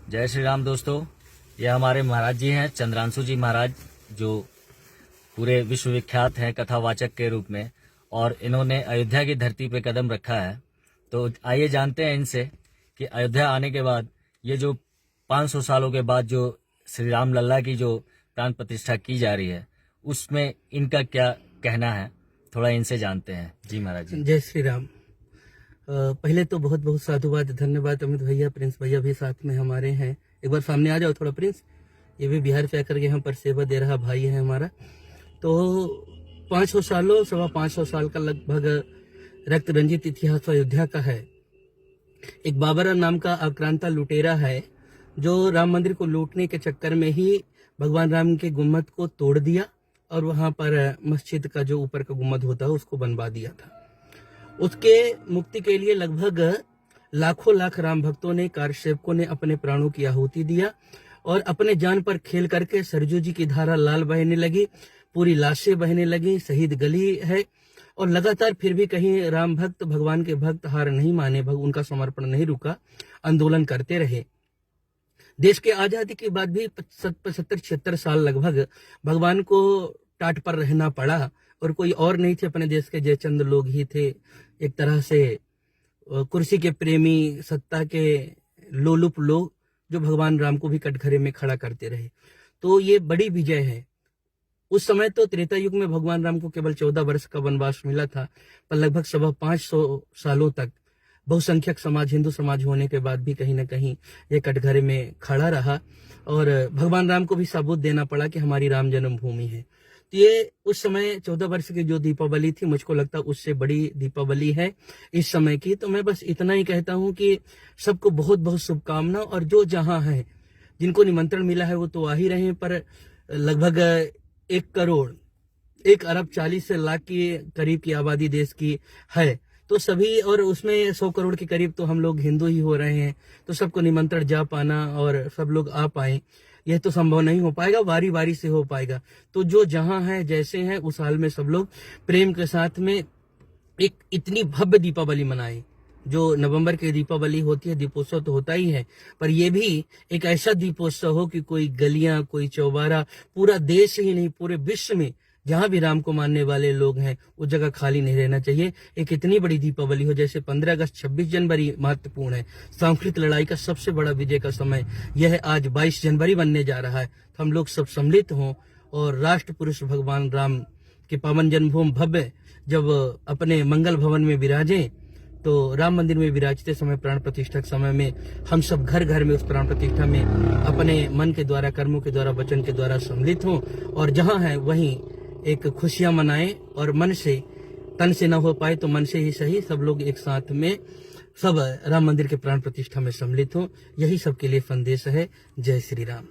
जय श्री राम दोस्तों। ये हमारे महाराज जी हैं, चंद्रांशु जी महाराज, जो पूरे विश्व विख्यात हैं कथावाचक के रूप में, और इन्होंने अयोध्या की धरती पे कदम रखा है। तो आइए जानते हैं इनसे कि अयोध्या आने के बाद ये जो 500 सालों के बाद जो श्री राम लल्ला की जो प्राण प्रतिष्ठा की जा रही है, उसमें इनका क्या कहना है, थोड़ा इनसे जानते हैं। जी महाराज जी। जय श्री राम। पहले तो बहुत बहुत साधुवाद, धन्यवाद। अमित भैया, प्रिंस भैया भी साथ में हमारे हैं। एक बार सामने आ जाओ थोड़ा प्रिंस। ये भी बिहार से आकर के यहाँ पर सेवा दे रहा भाई है हमारा। तो 500 सालों, 525 साल का लगभग रक्त रंजित इतिहास अयोध्या का है। एक बाबर नाम का आक्रांता लुटेरा है जो राम मंदिर को लूटने के चक्कर में ही भगवान राम के गुम्मद को तोड़ दिया और वहां पर मस्जिद का जो ऊपर का गुम्मद होता है उसको बनवा दिया था। उसके मुक्ति के लिए लगभग लाखों लाख राम भक्तों ने, कार सेवकों ने अपने प्राणों की आहुति दिया और अपने जान पर खेल करके सरजू जी की धारा लाल बहने लगी, पूरी लाशें बहने लगी, शहीद गली है। और लगातार फिर भी कहीं राम भक्त, भगवान के भक्त हार नहीं माने, उनका समर्पण नहीं रुका, आंदोलन करते रहे। देश के आजादी के बाद भी 75-76 साल लगभग भगवान को टाट पर रहना पड़ा और कोई और नहीं थे, अपने देश के जयचंद लोग ही थे। एक तरह से कुर्सी के प्रेमी, सत्ता के लोलुप लोग जो भगवान राम को भी कटघरे में खड़ा करते रहे। तो ये बड़ी विजय है। उस समय तो त्रेता युग में भगवान राम को केवल 14 वर्ष का वनवास मिला था, पर लगभग 550 सालों तक बहुसंख्यक समाज, हिंदू समाज होने के बाद भी कहीं ना कहीं ये कटघरे में खड़ा रहा और भगवान राम को भी सबूत देना पड़ा कि हमारी राम जन्मभूमि है। तो ये उस समय 14 वर्ष की जो दीपावली थी, मुझको लगता उससे बड़ी दीपावली है इस समय की। तो मैं बस इतना ही कहता हूँ कि सबको बहुत बहुत शुभकामना। और जो जहाँ है, जिनको निमंत्रण मिला है वो तो आ ही रहे हैं, पर लगभग 1 करोड़ 1 अरब 40 लाख की करीब की आबादी देश की है। तो सभी, और उसमें 100 करोड़ के करीब तो हम लोग हिंदू ही हो रहे हैं। तो सबको निमंत्रण जा पाना और सब लोग आ पाए, यह तो संभव नहीं हो पाएगा, वारी वारी से हो पाएगा। तो जो जहां है, जैसे हैं, उस हाल में सब लोग प्रेम के साथ में एक इतनी भव्य दीपावली मनाए। जो नवंबर की दीपावली होती है, दीपोत्सव तो होता ही है, पर यह भी एक ऐसा दीपोत्सव हो कि कोई गलियां, कोई चौबारा, पूरा देश ही नहीं पूरे विश्व में जहां भी राम को मानने वाले लोग हैं वो जगह खाली नहीं रहना चाहिए। एक इतनी बड़ी दीपावली हो, जैसे 15 अगस्त 26 जनवरी महत्वपूर्ण है, सांस्कृतिक लड़ाई का सबसे बड़ा विजय का समय यह आज 22 जनवरी बनने जा रहा है। तो हम लोग सब सम्मिलित हों और राष्ट्र पुरुष भगवान राम के पावन जन्मभूमि भव्य जब अपने मंगल भवन में विराजें, तो राम मंदिर में विराजते समय, प्राण प्रतिष्ठा के समय में हम सब घर घर में उस प्राण प्रतिष्ठा में अपने मन के द्वारा, कर्मों के द्वारा, वचन के द्वारा सम्मिलित हों और जहां है वहीं एक खुशियां मनाएं। और मन से, तन से ना हो पाए तो मन से ही सही, सब लोग एक साथ में सब राम मंदिर के प्राण प्रतिष्ठा में सम्मिलित हों। यही सबके लिए संदेश है। जय श्री राम।